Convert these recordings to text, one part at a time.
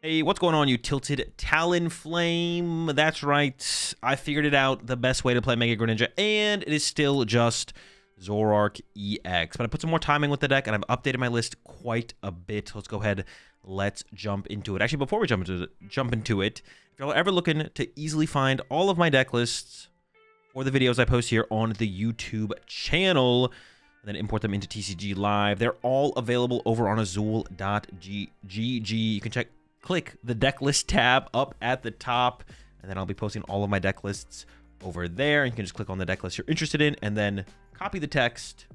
Hey, what's going on, you tilted Talonflame? That's right, I figured it out, the best way to play Mega Greninja, and it is still just Zoroark EX. But I put some more timing with the deck, and I've updated my list quite a bit. Let's go ahead, let's jump into it. Actually, before we jump into it, if you're ever looking to easily find all of my deck lists for the videos I post here on the YouTube channel, and then import them into TCG Live, they're all available over on AzulGG. You can click the deck list tab up at the top, and then I'll be posting all of my deck lists over there. You can just click on the deck list you're interested in and then copy the text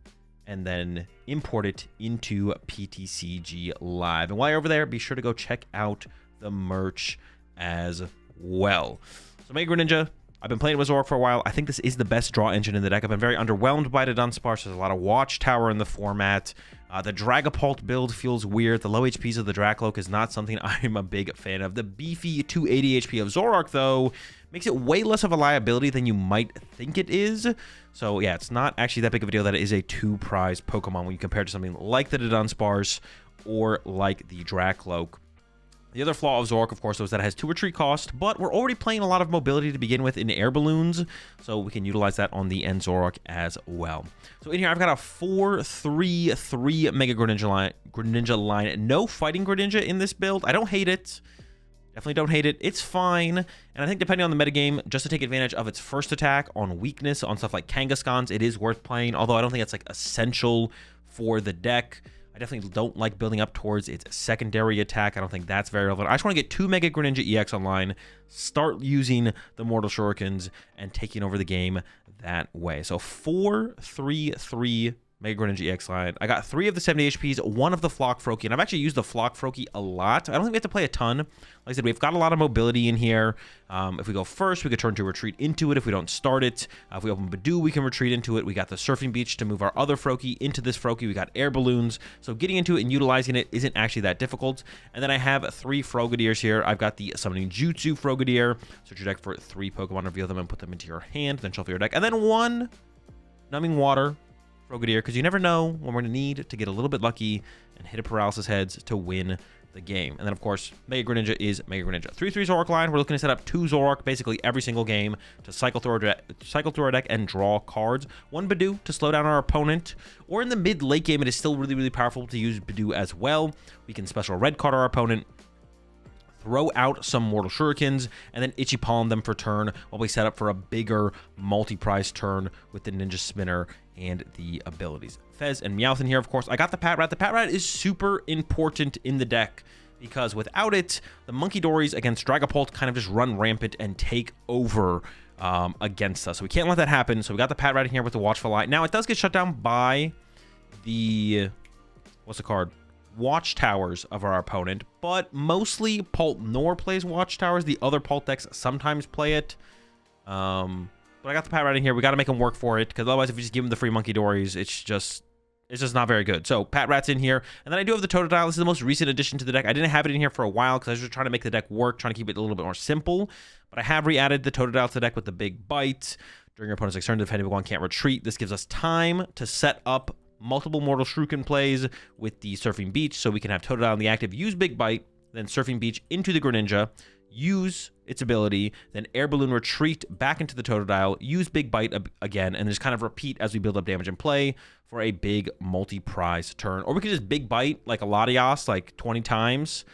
and then import it into PTCG Live. And while you're over there, be sure to go check out the merch as well. So Mega Greninja, I've been playing with Zoroark for a while. I think this is the best draw engine in the deck. I've been very underwhelmed by the Dunsparce. There's a lot of Watchtower in the format. The Dragapult build feels weird. The low HPs of the Dracloak is not something I'm a big fan of. The beefy 280 HP of Zoroark, though, makes it way less of a liability than you might think it is. So, yeah, it's not actually that big of a deal that it is a two-prize Pokemon when you compare it to something like the Dunsparce or like the Dracloak. The other flaw of Zoroark, of course, was that it has 2 retreat cost, but we're already playing a lot of mobility to begin with in air balloons, so we can utilize that on the end Zoroark as well. So in here, I've got a 4-3-3 Mega Greninja line. No fighting Greninja in this build. I don't hate it. Definitely don't hate it. It's fine. And I think depending on the metagame, just to take advantage of its first attack on weakness, on stuff like Kangaskhan's, it is worth playing, although I don't think it's like essential for the deck. I definitely don't like building up towards its secondary attack. I don't think that's very relevant. I just want to get 2 Mega Greninja EX online, start using the Mortal Shurikens, and taking over the game that way. So 4-3-3 Mega Greninja EX line. I got 3 of the 70 HPs, 1 of the Flock Froakie, and I've actually used the Flock Froakie a lot. I don't think we have to play a ton. Like I said, we've got a lot of mobility in here. If we go first, we could turn to retreat into it if we don't start it. If we open Badoo, we can retreat into it. We got the Surfing Beach to move our other Froakie into this Froakie. We got air balloons, so getting into it and utilizing it isn't actually that difficult. And then I have 3 Frogadiers here. I've got the Summoning Jutsu Frogadier. Search your deck for 3 Pokemon, reveal them, and put them into your hand. Then shuffle your deck. And then 1 Numbing Water Frogadier, because you never know when we're going to need to get a little bit lucky and hit a Paralysis Heads to win the game. And then, of course, Mega Greninja is Mega Greninja. 3-3 Zoroark line. We're looking to set up 2 Zoroark basically every single game to cycle through our deck and draw cards. 1 Badoo to slow down our opponent. Or in the mid-late game, it is still really, really powerful to use Badoo as well. We can special red card our opponent, throw out some Mortal Shurikens, and then Itchy Palm them for turn while we set up for a bigger multi-prize turn with the Ninja Spinner and the abilities. Fez and Meowth in here, of course. I got the Patrat. The Patrat is super important in the deck because without it, the Monkey Dories against Dragapult kind of just run rampant and take over against us. So we can't let that happen. So we got the Patrat in here with the Watchful Eye. Now, it does get shut down by the... what's the card? Watchtowers of our opponent, but mostly Pult Nor plays Watchtowers. The other Pult decks sometimes play it. But I got the Pat right in here. We got to make him work for it, because otherwise, if we just give him the free Monkey Dories, it's just not very good. So Pat Rat's in here, and then I do have the Totodile. This is the most recent addition to the deck. I didn't have it in here for a while because I was just trying to make the deck work, trying to keep it a little bit more simple. But I have re-added the Totodile to the deck with the big bite. During your opponent's next turn, the defending one can't retreat. This gives us time to set up multiple Mortal Shuriken plays with the Surfing Beach, so we can have Totodile in the active, use Big Bite, then Surfing Beach into the Greninja, use its ability, then Air Balloon retreat back into the Totodile, use Big Bite again, and just kind of repeat as we build up damage and play for a big multi-prize turn. Or we could just Big Bite like a Latios like 20 times,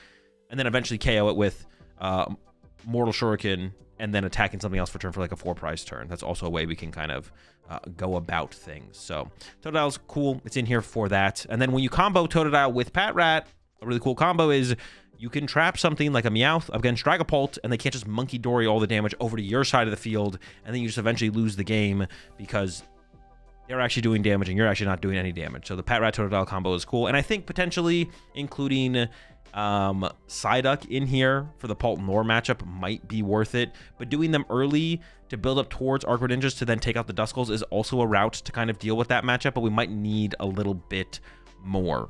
and then eventually KO it with Mortal Shuriken, and then attacking something else for turn for like a 4-prize turn. That's also a way we can kind of go about things. So Totodile's cool. It's in here for that. And then when you combo Totodile with Patrat, a really cool combo is you can trap something like a Meowth against Dragapult, and they can't just Monkey Dory all the damage over to your side of the field, and then you just eventually lose the game because they're actually doing damage and you're actually not doing any damage. So the Patrat Totodile combo is cool. And I think potentially including Psyduck in here for the Pult Nor matchup might be worth it, but doing them early to build up towards our Greninjas to then take out the Duskulls is also a route to kind of deal with that matchup, but we might need a little bit more.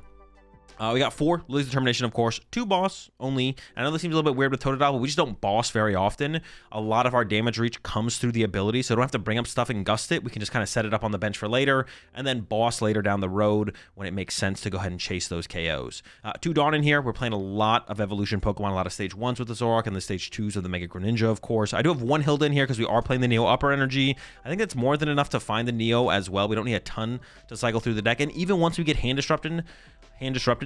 We got 4 Lily's Determination, of course, 2 boss only. I know this seems a little bit weird with Totodile, but we just don't boss very often. A lot of our damage reach comes through the ability, so we don't have to bring up stuff and gust it. We can just kind of set it up on the bench for later, and then boss later down the road when it makes sense to go ahead and chase those KOs. 2 Dawn in here. We're playing a lot of evolution Pokemon, a lot of stage 1s with the Zoroark, and the stage 2s of the Mega Greninja, of course. I do have 1 Hilda in here because we are playing the Neo Upper Energy. I think that's more than enough to find the Neo as well. We don't need a ton to cycle through the deck, and even once we get Hand Disrupted,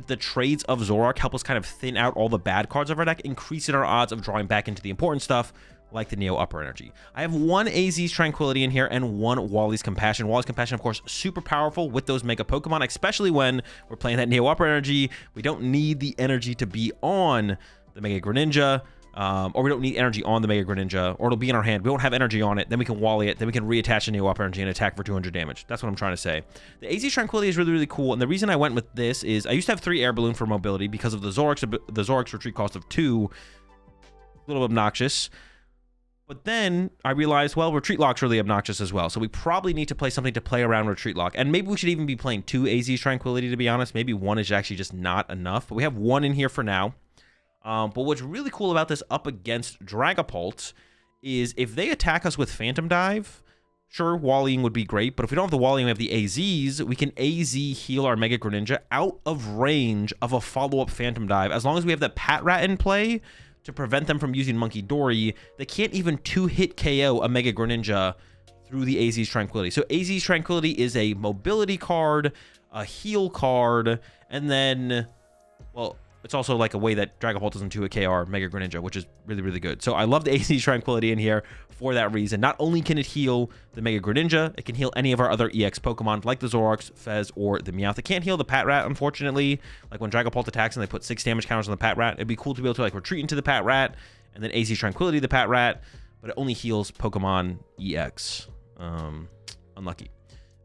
the trades of Zoroark help us kind of thin out all the bad cards of our deck, increasing our odds of drawing back into the important stuff, like the Neo Upper Energy. I have 1 AZ's Tranquility in here and 1 Wally's Compassion. Wally's Compassion, of course, super powerful with those Mega Pokemon, especially when we're playing that Neo Upper Energy. We don't need the energy to be on the Mega Greninja, or we don't need energy on the Mega Greninja, or it'll be in our hand. We won't have energy on it, then we can Wally it, then we can reattach the Neo Upper Energy and attack for 200 damage. That's what I'm trying to say. The AZ Tranquility is really, really cool, and the reason I went with this is I used to have 3 Air Balloon for mobility because of the Zoroark's retreat cost of 2. A little obnoxious. But then I realized, well, Retreat Lock's really obnoxious as well, so we probably need to play something to play around Retreat Lock. And maybe we should even be playing 2 AZ Tranquility, to be honest. Maybe 1 is actually just not enough, but we have 1 in here for now. But what's really cool about this up against Dragapult is if they attack us with Phantom Dive, sure, Wallying would be great, but if we don't have the Wallying, we have the AZs, we can AZ heal our Mega Greninja out of range of a follow-up Phantom Dive. As long as we have the Patrat in play to prevent them from using Monkey Dory, they can't even 2-hit KO a Mega Greninja through the AZ's Tranquility. So AZ's Tranquility is a mobility card, a heal card, and then, well, it's also like a way that Dragapult doesn't 2-hit KR Mega Greninja, which is really, really good. So I love the AZ Tranquility in here for that reason. Not only can it heal the Mega Greninja, it can heal any of our other EX Pokemon, like the Zoroarks, Fez, or the Meowth. It can't heal the Patrat, unfortunately. Like when Dragapult attacks and they put 6 damage counters on the Patrat, it'd be cool to be able to like retreat into the Patrat, and then AZ Tranquility the Patrat, but it only heals Pokemon EX. Unlucky.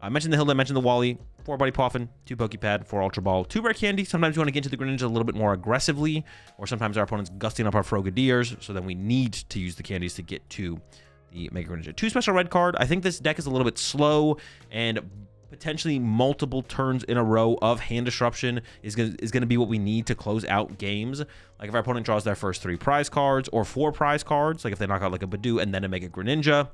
I mentioned the Hilda, I mentioned the Wally, 4 Buddy Poffin, 2 Pokepad, 4 Ultra Ball, 2 Rare Candy. Sometimes we want to get into the Greninja a little bit more aggressively, or sometimes our opponent's gusting up our Frogadiers, so then we need to use the candies to get to the Mega Greninja. 2 Special Red card. I think this deck is a little bit slow, and potentially multiple turns in a row of Hand Disruption is going to be what we need to close out games. Like if our opponent draws their first 3 prize cards, or 4 prize cards, like if they knock out like a Badoo and then a Mega Greninja,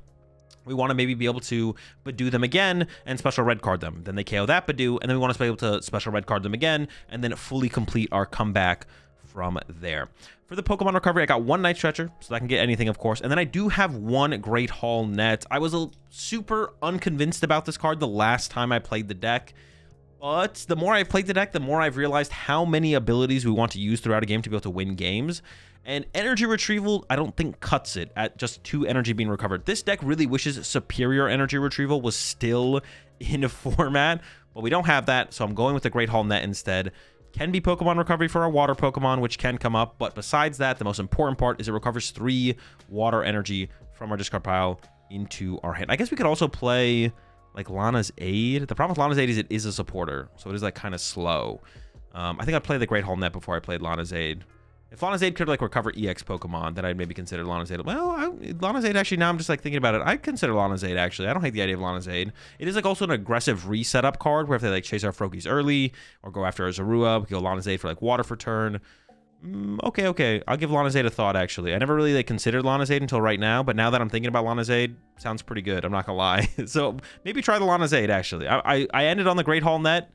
we want to maybe be able to Badoo them again and special red card them. Then they KO that Badoo, and then we want to be able to special red card them again, and then fully complete our comeback from there. For the Pokemon recovery, I got 1 Night Stretcher, so that I can get anything, of course. And then I do have 1 Great Hall Net. I was super unconvinced about this card the last time I played the deck. But the more I've played the deck, the more I've realized how many abilities we want to use throughout a game to be able to win games. And energy retrieval, I don't think cuts it at just 2 energy being recovered. This deck really wishes superior energy retrieval was still in a format, but we don't have that, so I'm going with the Great Hall Net instead. Can be Pokemon recovery for our water Pokemon, which can come up, but besides that, the most important part is it recovers 3 water energy from our discard pile into our hand. I guess we could also play like Lana's Aid. The problem with Lana's Aid is it is a supporter, so it is like kind of slow. I think I'd play the Great Hall Net before I played Lana's Aid. If Lana's Aid could like recover EX Pokemon, then I'd maybe consider Lana's Aid. Well, Lana's Aid actually, now I'm just like thinking about it, I'd consider Lana's Aid actually. I don't hate the idea of Lana's Aid. It is like also an aggressive reset up card where if they like chase our Froakies early or go after our Zorua, we go Lana's Aid for like water for turn. Okay. I'll give Lana's Aid a thought actually. I never really like considered Lana's Aid until right now, but now that I'm thinking about Lana's Aid, sounds pretty good. I'm not gonna lie. So maybe try the Lana's Aid actually. I ended on the Great Hall Net.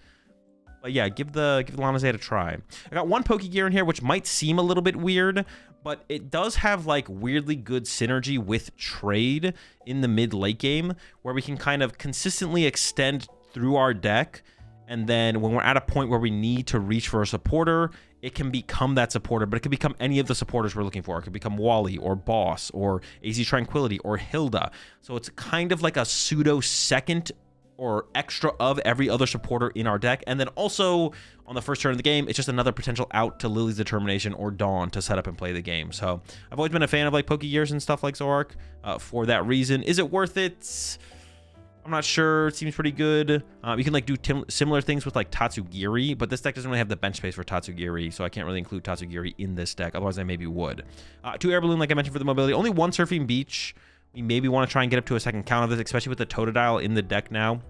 But yeah, give Lana's Aid a try. I got 1 Pokegear in here, which might seem a little bit weird, but it does have like weirdly good synergy with trade in the mid-late game, where we can kind of consistently extend through our deck, and then when we're at a point where we need to reach for a supporter, it can become that supporter, but it can become any of the supporters we're looking for. It could become Wally or Boss or AZ Tranquility or Hilda. So it's kind of like a pseudo second or extra of every other supporter in our deck. And then also on the first turn of the game, it's just another potential out to Lily's Determination or Dawn to set up and play the game. So I've always been a fan of like Pokegears and stuff like Zoroark for that reason. Is it worth it? I'm not sure. It seems pretty good. You can like do similar things with like Tatsugiri, but this deck doesn't really have the bench space for Tatsugiri, so I can't really include Tatsugiri in this deck. Otherwise I maybe would. 2 Air Balloon, like I mentioned, for the mobility. Only 1 Surfing Beach. We maybe want to try and get up to a second count of this, especially with the Totodile in the deck now.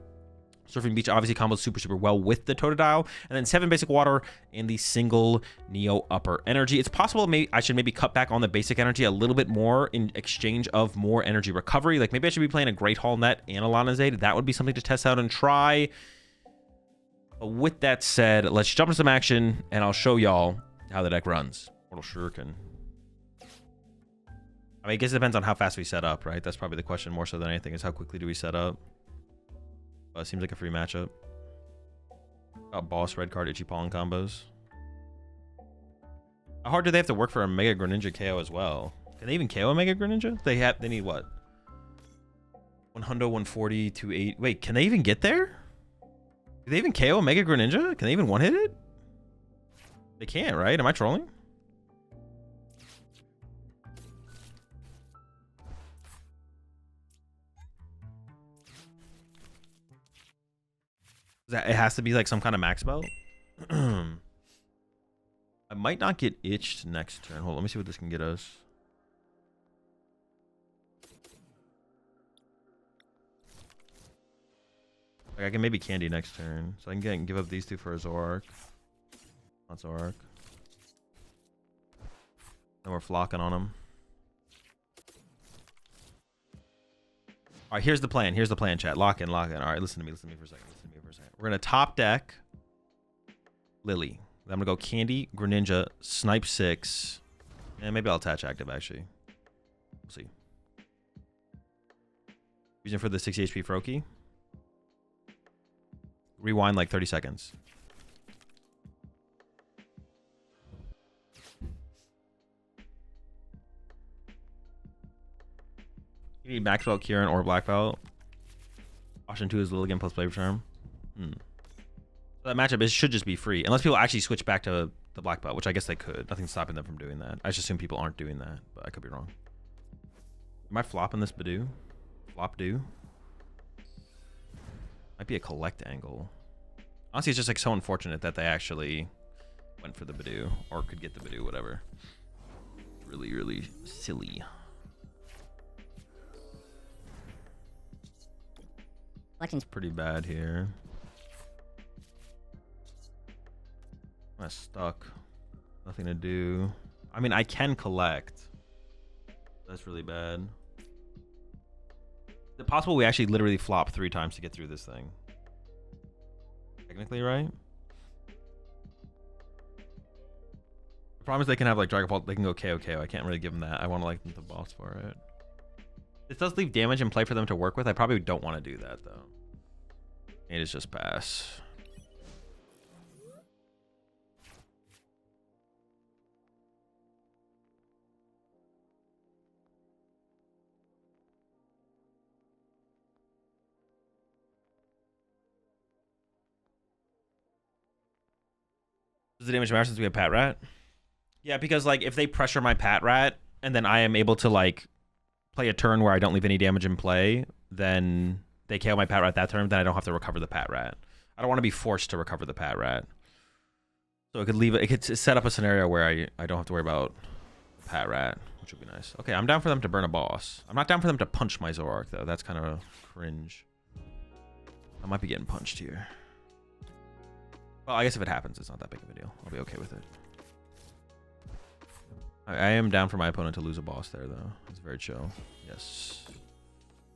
Surfing Beach obviously combos super well with the Totodile. And then 7 basic water and the single Neo upper energy. It's possible I should maybe cut back on the basic energy a little bit more in exchange of more energy recovery. Like maybe I should be playing a Great Hall Net and a Lanazade. That would be something to test out and try. But with that said, let's jump into some action and I'll show y'all how the deck runs. Mortal Shuriken. I mean, I guess it depends on how fast we set up, right? That's probably the question more so than anything, is how quickly do we set up. Seems like a free matchup. Got boss, red card, itchy pollen combos. How hard do they have to work for a Mega Greninja KO as well? Can they even KO a Mega Greninja? They need what? 100, 140, 280. Wait, can they even get there? Do they even KO a Mega Greninja? Can they even one-hit it? They can't, right? Am I trolling? It has to be like some kind of max belt. I might not get itched next turn. Hold on, let me see what this can get us. Like I can maybe candy next turn. So I can give up these two for a Zoroark. Not Zoroark. Then we're flocking on them. Alright, here's the plan. Here's the plan, chat. Lock in, lock in. Alright, listen to me for a second. We're going to top deck Lily. Then I'm going to go Candy, Greninja, Snipe 6. And maybe I'll attach active, actually. We'll see. Using for the 60 HP Froakie. Rewind like 30 seconds. You need Max Belt, Kieran, or Black Belt. Option 2 is Lilligant plus Flavor Charm. So that matchup should just be free. Unless people actually switch back to the Black Belt, which I guess they could. Nothing's stopping them from doing that. I just assume people aren't doing that, but I could be wrong. Am I flopping this Badoo? Flop do? Might be a collect angle. Honestly, it's just like so unfortunate that they actually went for the Badoo. Or could get the Badoo, whatever. Really, really silly. Collection's pretty bad here. I'm stuck. Nothing to do. I mean, I can collect. That's really bad. Is it possible we actually literally flop 3 times to get through this thing? Technically, right? The problem is they can have like Dragon Ball. They can go KO. I can't really give them that. I want to like them to boss for it. This does leave damage in play for them to work with. I probably don't want to do that though. It is just pass. Does the damage matter since we have Pat Rat? Yeah, because like if they pressure my Pat Rat and then I am able to like play a turn where I don't leave any damage in play, then they KO my Pat Rat that turn, then I don't have to recover the Pat Rat. I don't want to be forced to recover the Pat Rat. So it could set up a scenario where I don't have to worry about the Pat Rat, which would be nice. Okay, I'm down for them to burn a boss. I'm not down for them to punch my Zoroark though. That's kind of cringe. I might be getting punched here. Well, I guess if it happens, it's not that big of a deal. I'll be okay with it. I am down for my opponent to lose a boss there, though. It's very chill. Yes.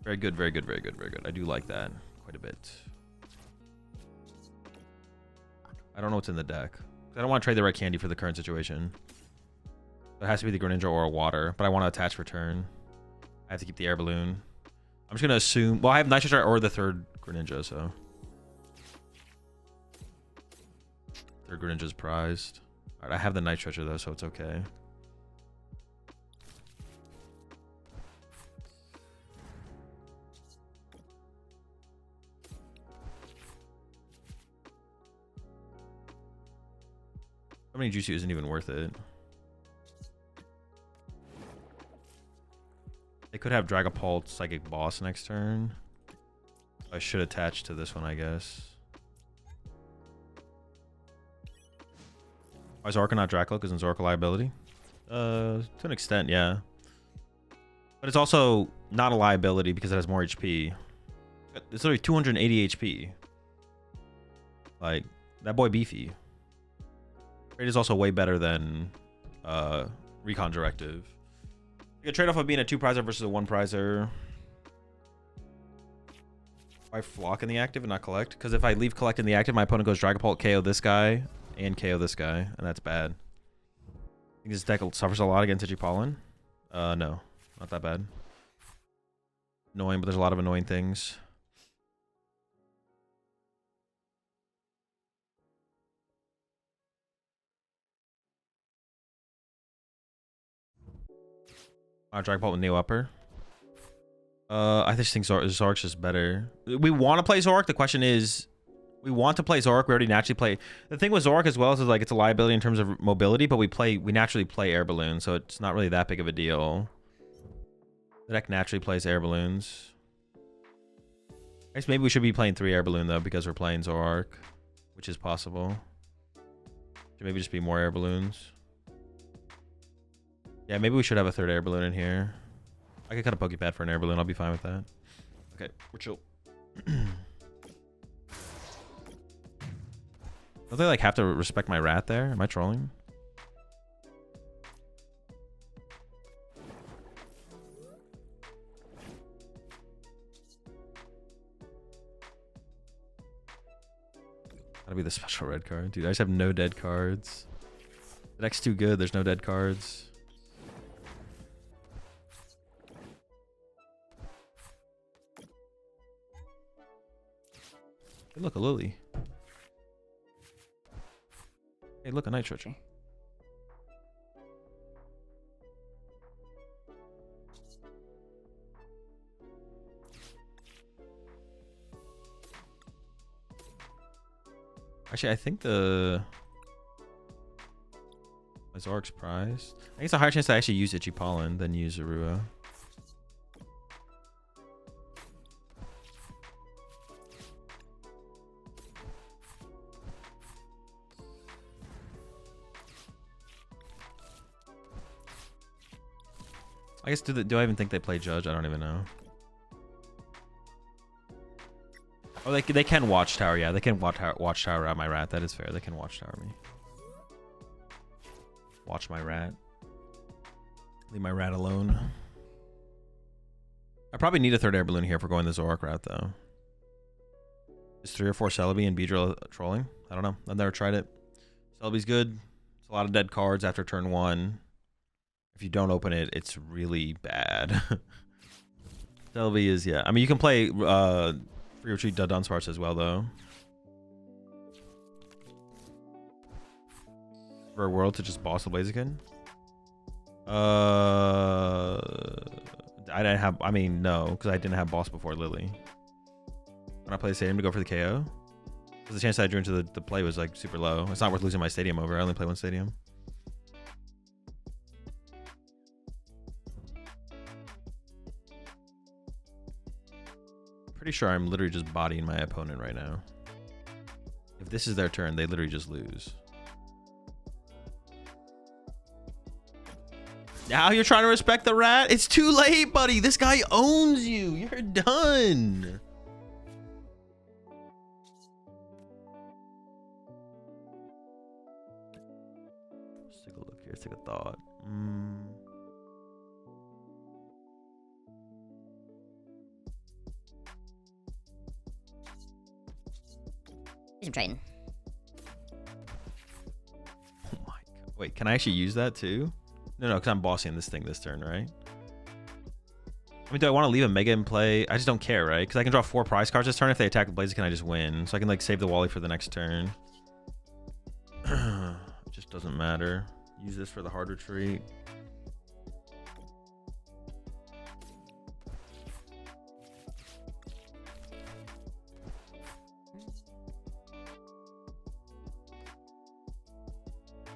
Very good, very good, very good, very good. I do like that quite a bit. I don't know what's in the deck. I don't want to trade the red candy for the current situation. It has to be the Greninja or a water, but I want to attach for turn. I have to keep the air balloon. I'm just going to assume... Well, I have Nitro Strike or the third Greninja, so... Third Greninja's prized. Alright, I have the Night Treasure though, so it's okay. How many Juicy isn't even worth it? They could have Dragapult Psychic Boss next turn. I should attach to this one, I guess. Why is Zorka not Dracloak? Isn't Zorka liability? To an extent, yeah. But it's also not a liability because it has more HP. It's literally 280 HP. Like, that boy beefy. Trade is also way better than Recon Directive. You can trade off of being a 2-prizer versus a 1-prizer. I flock in the active and not collect? Because if I leave collect in the active, my opponent goes Dragapult, KO this guy, and KO this guy, and that's bad. I think this deck suffers a lot against Digipollen. No, not that bad. Annoying, but there's a lot of annoying things. Dragapult with Neo Upper. I just think Zork's just better. We want to play Zork. The question is, we want to play Zork. We already naturally play. The thing with Zork as well is like it's a liability in terms of mobility, but we naturally play Air Balloon, so it's not really that big of a deal. The deck naturally plays Air Balloons. I guess maybe we should be playing 3 Air Balloon though because we're playing Zork, which is possible. Should maybe just be more Air Balloons. Yeah, maybe we should have a 3rd Air Balloon in here. I could cut a Pokepad for an Air Balloon. I'll be fine with that. Okay, we're chill. Don't they like have to respect my rat there? Am I trolling? Gotta be the special red card. Dude, I just have no dead cards. The deck's too good. There's no dead cards. Hey, look, a Lily. Hey, look, a Night Stretcher. Actually, I think my Zork's prize. I think it's a higher chance to actually use Digipollen than use Zorua. I guess do I even think they play Judge? I don't even know. Oh, they can Watchtower. Yeah, they can Watchtower out my rat. That is fair. They can Watchtower me. Watch my rat. Leave my rat alone. I probably need a 3rd Air Balloon here if we're going the Zork route, though. Is 3 or 4 Celebi and Beedrill trolling? I don't know. I've never tried it. Celebi's good. It's a lot of dead cards after turn 1. If you don't open it, it's really bad. Celebi is, yeah. I mean, you can play Free Retreat Dunsparce as well, though. For a world to just boss the Blaziken? I didn't have, I mean, no, because I didn't have boss before Lily. When I play the stadium to go for the KO? Because the chance that I drew into the play was like super low. It's not worth losing my stadium over. I only play 1 stadium. Pretty sure I'm literally just bodying my opponent right now. If this is their turn, they literally just lose. Now you're trying to respect the rat? It's too late, buddy. This guy owns you. You're done. Let's take a look here. Let's take a thought. Some trading. Oh my god. Wait, can I actually use that too? No, because I'm bossing this thing this turn, right? I mean, do I want to leave a Mega in play? I just don't care, right? Because I can draw 4 prize cards this turn. If they attack the Blaziken, I just win. So I can like save the Wally for the next turn. It just doesn't matter. Use this for the hard retreat.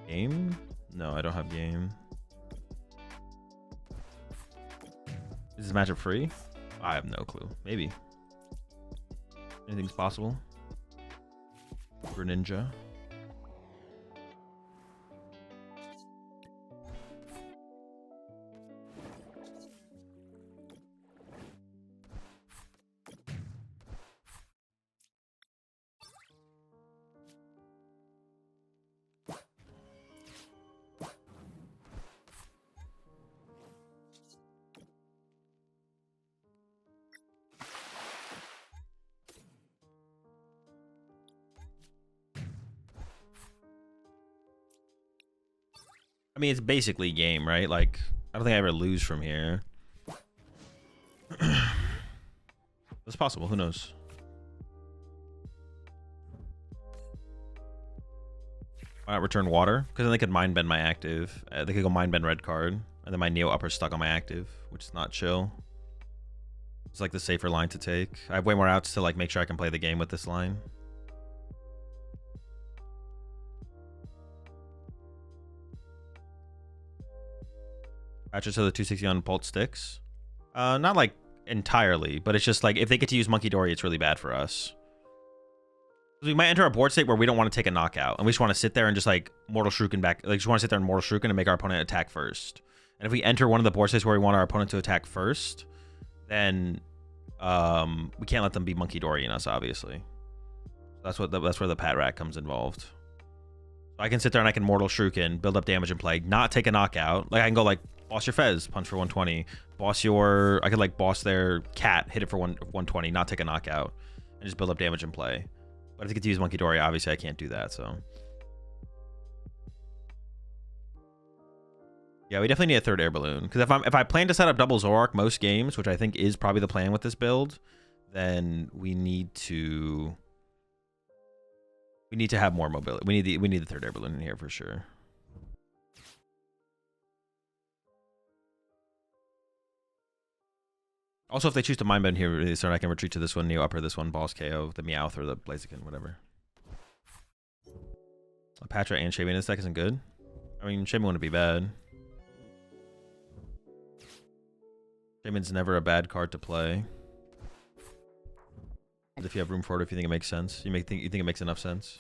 Game? No, I don't have game. Is this matchup free? I have no clue. Maybe. Anything's possible. Greninja. I mean, it's basically game, right? Like, I don't think I ever lose from here. It's possible. Who knows? Why not return water? Because then they could mind bend my active. They could go mind bend red card, and then my Neo upper's stuck on my active, which is not chill. It's like the safer line to take. I have way more outs to like make sure I can play the game with this line. Patches to the 260 on Pult sticks. Not like entirely, but it's just like if they get to use Monkey Dory, it's really bad for us. We might enter a board state where we don't want to take a knockout, and we just want to sit there and just like Mortal Shuriken back. Like, just want to sit there and Mortal Shuriken and make our opponent attack first. And if we enter one of the board states where we want our opponent to attack first, then we can't let them be Monkey Dory in us, obviously. That's where the Pat Rat comes involved. So I can sit there and I can Mortal Shuriken, build up damage and play, not take a knockout. Like I can go like boss your Fez, punch for 120. Boss your, I could like boss their cat, hit it for 120, not take a knockout, and just build up damage and play. But if I get to use Monkey Dory, obviously I can't do that, so. Yeah, we definitely need a third air balloon. Because if I plan to set up double Zoroark most games, which I think is probably the plan with this build, then we need to have more mobility. We need the third air balloon in here for sure. Also, if they choose to mind bend here, so I can retreat to this one, Neo upper this one, boss KO, the Meowth or the Blaziken, whatever. A Patra and Shaman in this deck isn't good. I mean, Shaman wouldn't be bad. Shaman's never a bad card to play. If you have room for it, if you think it makes sense. You think it makes enough sense.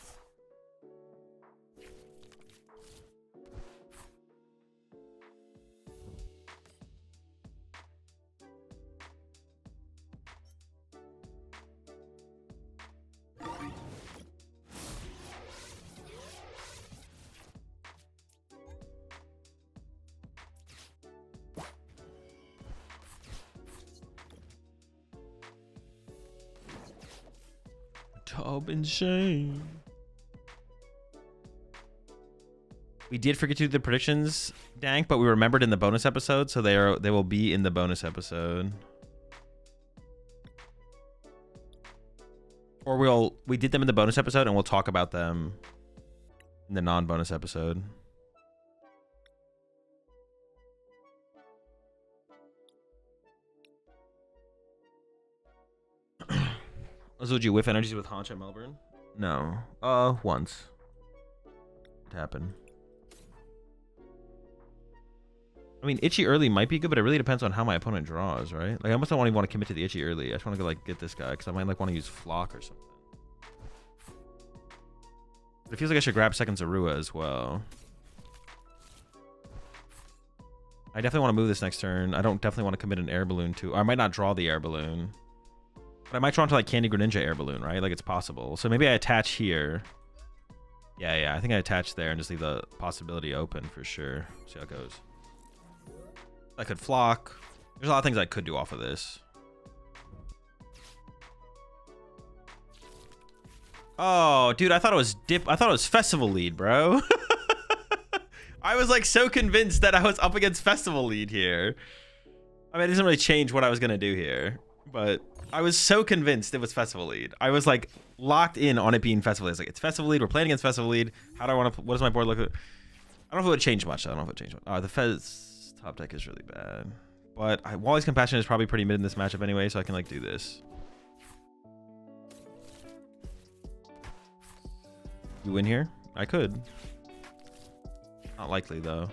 Tub and shame. We did forget to do the predictions, Dank, but we remembered in the bonus episode, so they will be in the bonus episode. Or we did them in the bonus episode and we'll talk about them in the non-bonus episode. Azul, did you whiff energies with Haunch at Melbourne? No. Once. It happened. I mean, Itchy early might be good, but it really depends on how my opponent draws, right? Like, I almost don't even want to commit to the Itchy early. I just want to go, like, get this guy, because I might, like, want to use Flock or something. But it feels like I should grab second Zorua as well. I definitely want to move this next turn. I don't definitely want to commit an air balloon to... Or I might not draw the air balloon. But I might draw into like Candy Greninja air balloon, right? Like it's possible. So maybe I attach here. Yeah. I think I attach there and just leave the possibility open for sure. See how it goes. I could Flock. There's a lot of things I could do off of this. Oh, dude, I thought it was Festival Lead, bro. I was like so convinced that I was up against Festival Lead here. I mean, it doesn't really change what I was gonna do here, but I was so convinced it was Festival Lead. I was like locked in on it being Festival Lead. It's like, it's Festival Lead. We're playing against Festival Lead. How do I want to... What does my board look like? I don't know if it would change much. The Fez top deck is really bad. But Wally's Compassion is probably pretty mid in this matchup anyway, so I can like do this. You win here? I could. Not likely though.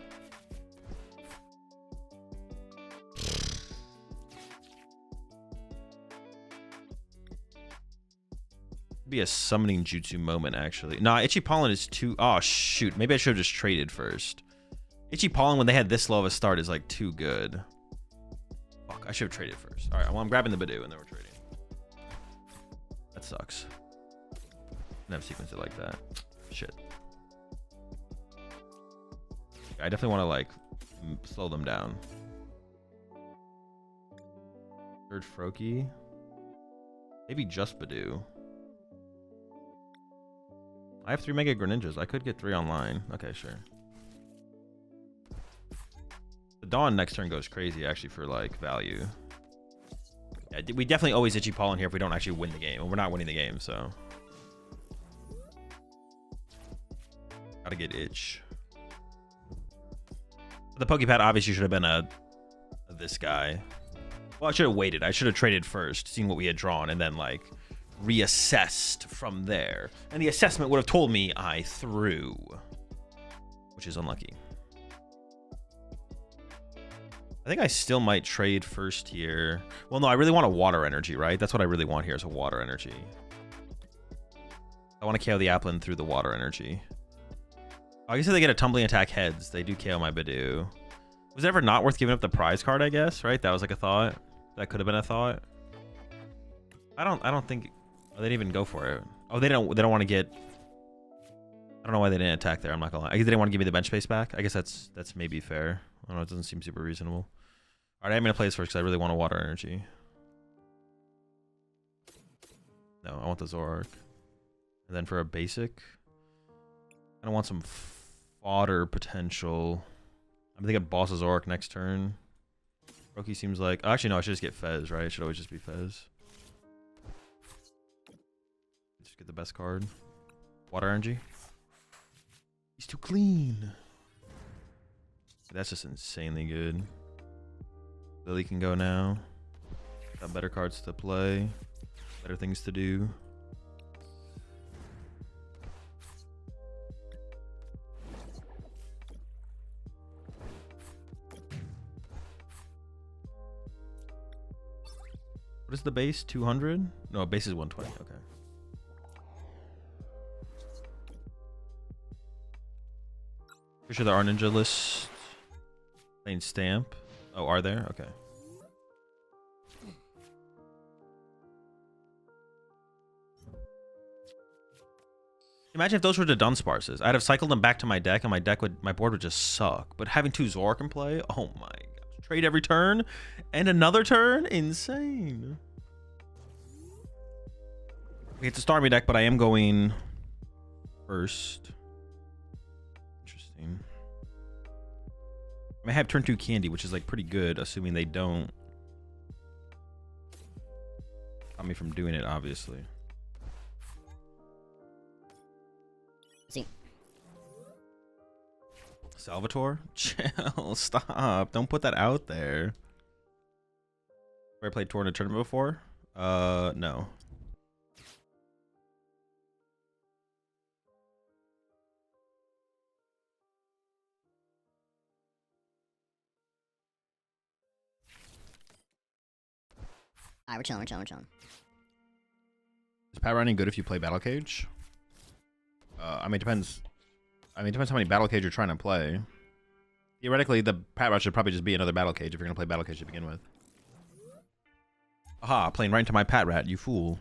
Be a summoning jutsu moment actually. Nah, Itchy Pollen is too... Oh shoot, maybe I should have just traded first. Itchy Pollen when they had this low of a start is like too good. Fuck, I should have traded first. All right, well I'm grabbing the Badoo and then we're trading. That sucks. Never sequence it like that. Shit. I definitely want to like slow them down. Third Froakie. Maybe just Badoo. I have 3 Mega Greninjas. I could get 3 online. Okay, sure. Dawn next turn goes crazy, actually, for, like, value. Yeah, we definitely always Itchy Pollen here if we don't actually win the game. Well, we're not winning the game, so. Gotta get Itch. The Pokepad obviously should have been this guy. Well, I should have waited. I should have traded first, seen what we had drawn, and then, like, reassessed from there. And the assessment would have told me I threw, which is unlucky. I think I still might trade first here. Well, no, I really want a Water Energy, right? That's what I really want here is a Water Energy. I want to KO the Applin through the Water Energy. I guess if they get a Tumbling Attack heads, they do KO my Bidoof. Was it ever not worth giving up the prize card, I guess, right? That was like a thought. That could have been a thought. I don't think they didn't even go for it. Oh, they don't want to get. I don't know why they didn't attack there. I'm not gonna lie. I guess they didn't want to give me the bench space back. I guess that's maybe fair. I don't know. It doesn't seem super reasonable. All right, I'm gonna play this first because I really want a Water Energy. No, I want the Zoroark. And then for a basic, I want some fodder potential. I'm thinking Boss Zoroark next turn. Roki seems like. Oh, actually, no. I should just get Fez, right? It should always just be Fez. Just get the best card. Water Energy. He's too clean. That's just insanely good. Lily can go now. Got better cards to play. Better things to do. What is the base? 200? No, base is 120. Okay. Pretty sure there are ninja lists. Playing Stamp. Oh, are there? Okay. Imagine if those were the Dunsparces. I'd have cycled them back to my deck, and my board would just suck. But having 2 Zoroark in play, oh my gosh. Trade every turn and another turn? Insane. It's a Starmie deck, but I am going first. Interesting. I may have turn 2 Candy, which is like pretty good, assuming they don't stop me from doing it, obviously. See. Salvatore? Chill, stop. Don't put that out there. Have I played Tor in a tournament before? No. Alright, we're chilling. Is Pat running good if you play Battle Cage? I mean, depends. I mean, it depends how many Battle Cage you're trying to play. Theoretically, the Pat Route should probably just be another Battle Cage if you're going to play Battle Cage to begin with. Aha, playing right into my Pat Rat, you fool.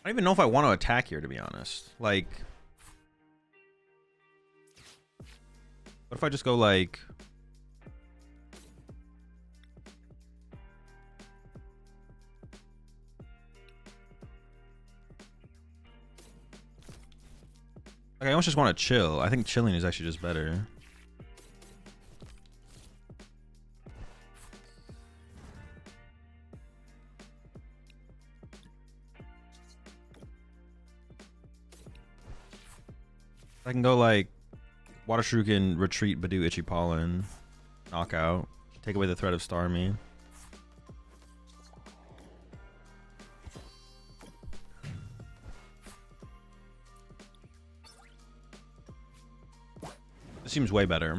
I don't even know if I want to attack here, to be honest. Like, what if I just go like... Okay, I almost just want to chill. I think chilling is actually just better. I can go like Water Shuriken, Retreat, Bidoof, Itchy Pollen, Knockout, take away the threat of Starmie. This seems way better.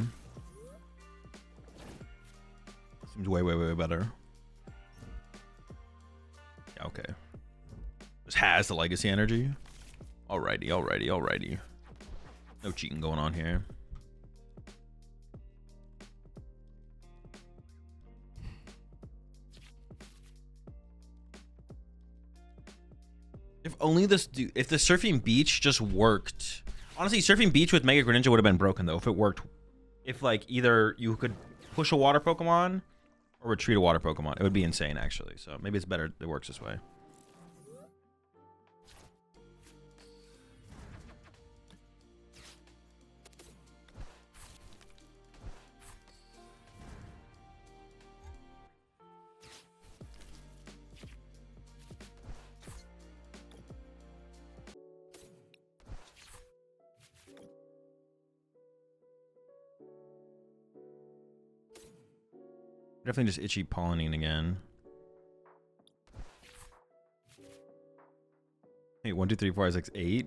Seems way better. Yeah, okay. This has the legacy energy. Alrighty. No cheating going on here. If only this dude, if the Surfing Beach just worked. Honestly, Surfing Beach with Mega Greninja would have been broken though if it worked. If like either you could push a water Pokemon or retreat a water Pokemon. It would be insane actually. So maybe it's better it works this way. Definitely just itchy pollinating again. Hey, 1, 2, 3, 4, 5, 6, 8.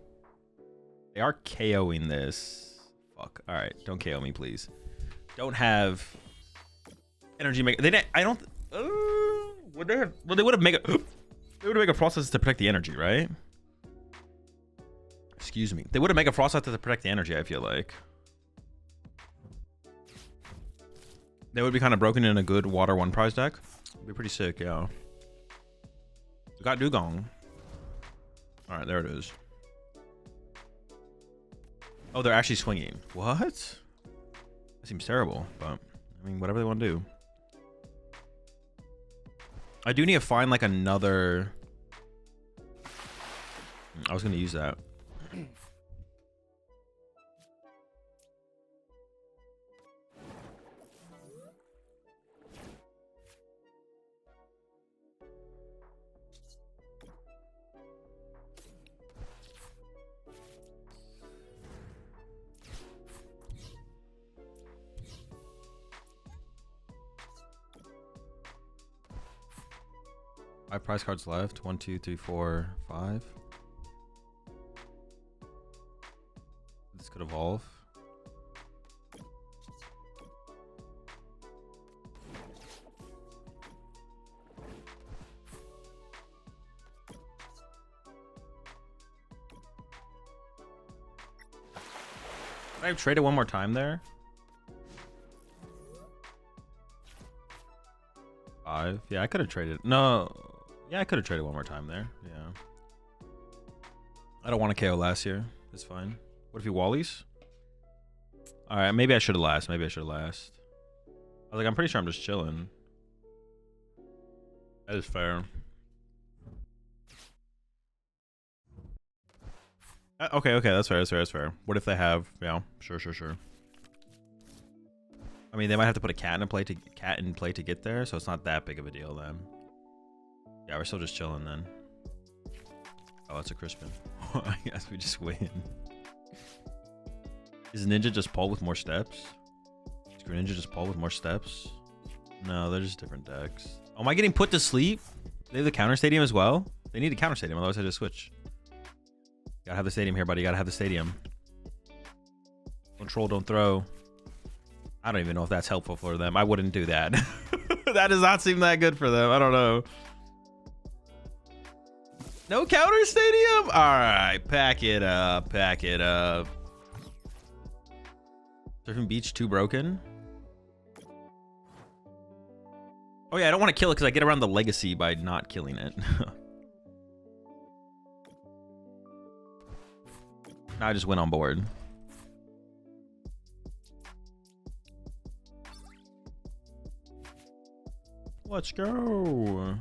They are KOing this. Fuck. All right, don't KO me, please. Don't have energy make. They didn't. I don't. Would they have? Well, they would have made a. They would have made a process to protect the energy, right? Excuse me. They would have made a process to protect the energy. I feel like they would be kind of broken in a good water 1 prize deck. It'd be pretty sick, yeah. We got Dugong. All right, there it is. Oh, they're actually swinging. What? That seems terrible, but I mean, whatever they want to do. I do need to find like another. I was going to use that. Five prize cards left. 1, 2, 3, 4, 5. This could evolve. Can I have traded one more time there? 5. Yeah, I could have traded. No. Yeah, I could have traded one more time there. Yeah. I don't want to KO last year. It's fine. What if he wallies? All right, maybe I should have last. Maybe I should have last. I was like, I'm pretty sure I'm just chilling. That is fair. Okay, that's fair. That's fair. What if they have? Yeah, sure. I mean, they might have to put a cat in play to get there, so it's not that big of a deal then. Yeah, we're still just chilling then. Oh, that's a Crispin. I guess we just win. Is Ninja just Paul with more steps? Is Greninja just Paul with more steps? No, they're just different decks. Oh, am I getting put to sleep? They have the counter stadium as well? They need a counter stadium, otherwise I just switch. Gotta have the stadium here, buddy. Gotta have the stadium. Don't troll, don't throw. I don't even know if that's helpful for them. I wouldn't do that. That does not seem that good for them. I don't know. No counter stadium? All right, pack it up. Surfing Beach 2 broken. Oh yeah, I don't want to kill it because I get around the legacy by not killing it. Now I just went on board. Let's go.